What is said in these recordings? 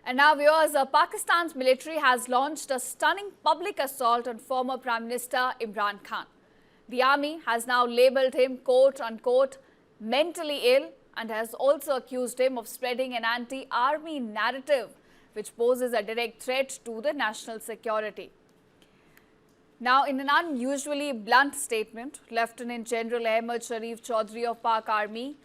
And now, viewers, Pakistan's military has launched a stunning public assault on former Prime Minister Imran Khan. The army has now labelled him quote-unquote mentally ill and has also accused him of spreading an anti-army narrative which poses a direct threat to the national security. Now, in an unusually blunt statement, Lieutenant General Ahmad Sharif Chaudhry of Pak Army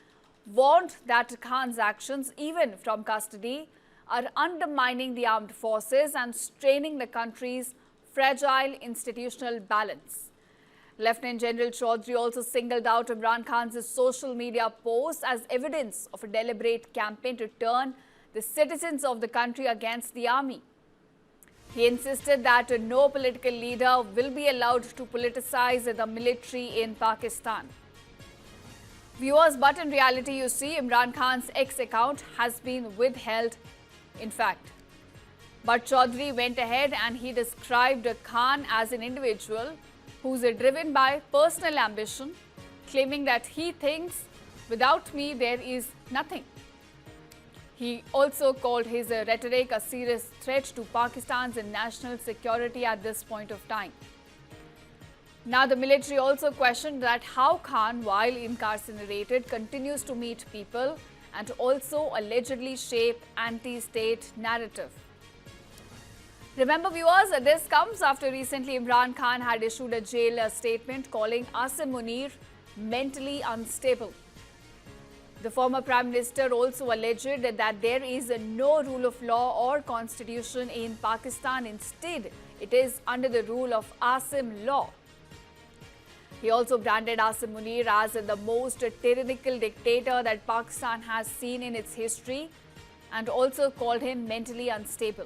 warned that Khan's actions, even from custody, are undermining the armed forces and straining the country's fragile institutional balance. Lieutenant General Chaudhry also singled out Imran Khan's social media posts as evidence of a deliberate campaign to turn the citizens of the country against the army. He insisted that no political leader will be allowed to politicize the military in Pakistan. Viewers, but in reality, you see, Imran Khan's X account has been withheld, in fact. But Chaudhry went ahead and he described Khan as an individual who's driven by personal ambition, claiming that he thinks, without me, there is nothing. He also called his rhetoric a serious threat to Pakistan's national security at this point of time. Now, the military also questioned that how Khan, while incarcerated, continues to meet people and also allegedly shape anti-state narrative. Remember, viewers, this comes after recently Imran Khan had issued a jail statement calling Asim Munir mentally unstable. The former Prime Minister also alleged that there is no rule of law or constitution in Pakistan. Instead, it is under the rule of Asim law. He also branded Asim Munir as the most tyrannical dictator that Pakistan has seen in its history and also called him mentally unstable.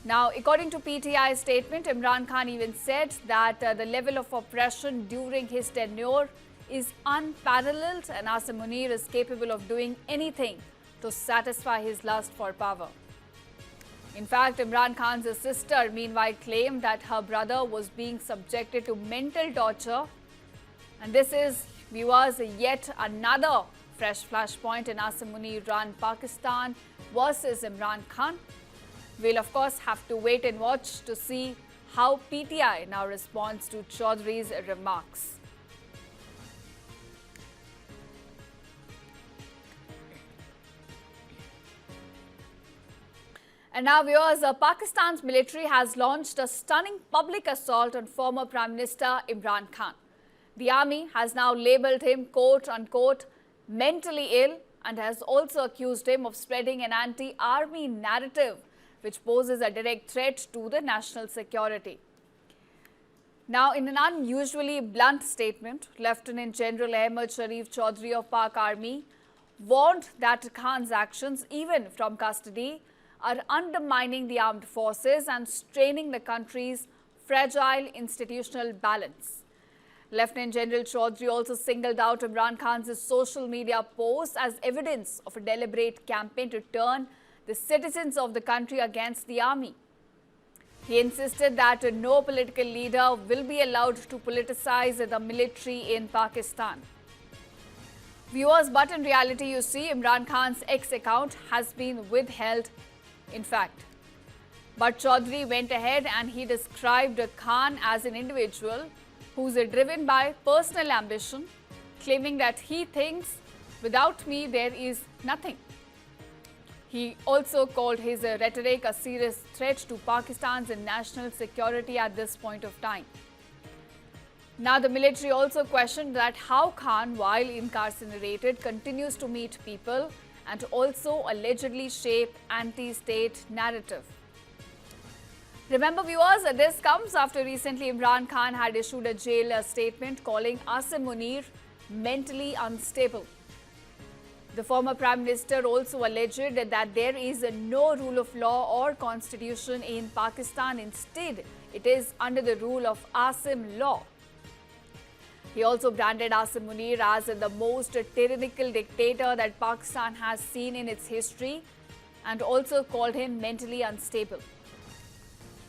Now, according to PTI's statement, Imran Khan even said that the level of oppression during his tenure is unparalleled and Asim Munir is capable of doing anything to satisfy his lust for power. In fact, Imran Khan's sister meanwhile claimed that her brother was being subjected to mental torture. And this is, viewers, yet another fresh flashpoint in Asim Munir run Pakistan versus Imran Khan. We'll of course have to wait and watch to see how PTI now responds to Chaudhry's remarks. And now, viewers, Pakistan's military has launched a stunning public assault on former Prime Minister Imran Khan. The army has now labelled him quote-unquote mentally ill and has also accused him of spreading an anti-army narrative which poses a direct threat to the national security. Now, in an unusually blunt statement, Lieutenant General Ahmad Sharif Chaudhry of Pak Army warned that Khan's actions, even from custody, are undermining the armed forces and straining the country's fragile institutional balance. Lieutenant General Chaudhry also singled out Imran Khan's social media posts as evidence of a deliberate campaign to turn the citizens of the country against the army. He insisted that no political leader will be allowed to politicize the military in Pakistan. Viewers, but in reality, you see, Imran Khan's X account has been withheld, in fact. But Chaudhry went ahead and he described Khan as an individual who's driven by personal ambition, claiming that he thinks, without me, there is nothing. He also called his rhetoric a serious threat to Pakistan's national security at this point of time. Now, the military also questioned that how Khan, while incarcerated, continues to meet people and also allegedly shape anti-state narrative. Remember, viewers, this comes after recently Imran Khan had issued a jail statement calling Asim Munir mentally unstable. The former Prime Minister also alleged that there is no rule of law or constitution in Pakistan. Instead, it is under the rule of Asim law. He also branded Asim Munir as the most tyrannical dictator that Pakistan has seen in its history and also called him mentally unstable.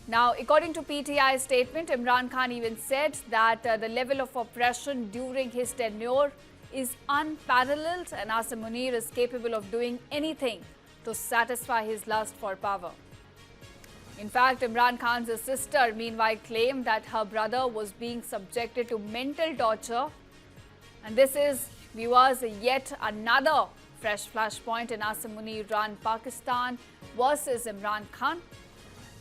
Now, according to PTI's statement, Imran Khan even said that the level of oppression during his tenure is unparalleled and Asim Munir is capable of doing anything to satisfy his lust for power. In fact, Imran Khan's sister meanwhile claimed that her brother was being subjected to mental torture. And this is, viewers, yet another fresh flashpoint in Asamuni Iran-Pakistan versus Imran Khan.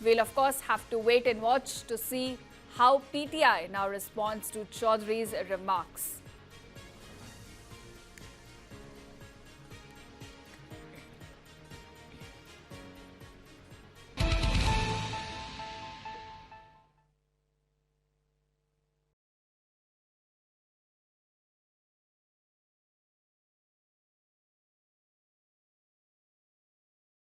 We'll of course have to wait and watch to see how PTI now responds to Chaudhry's remarks.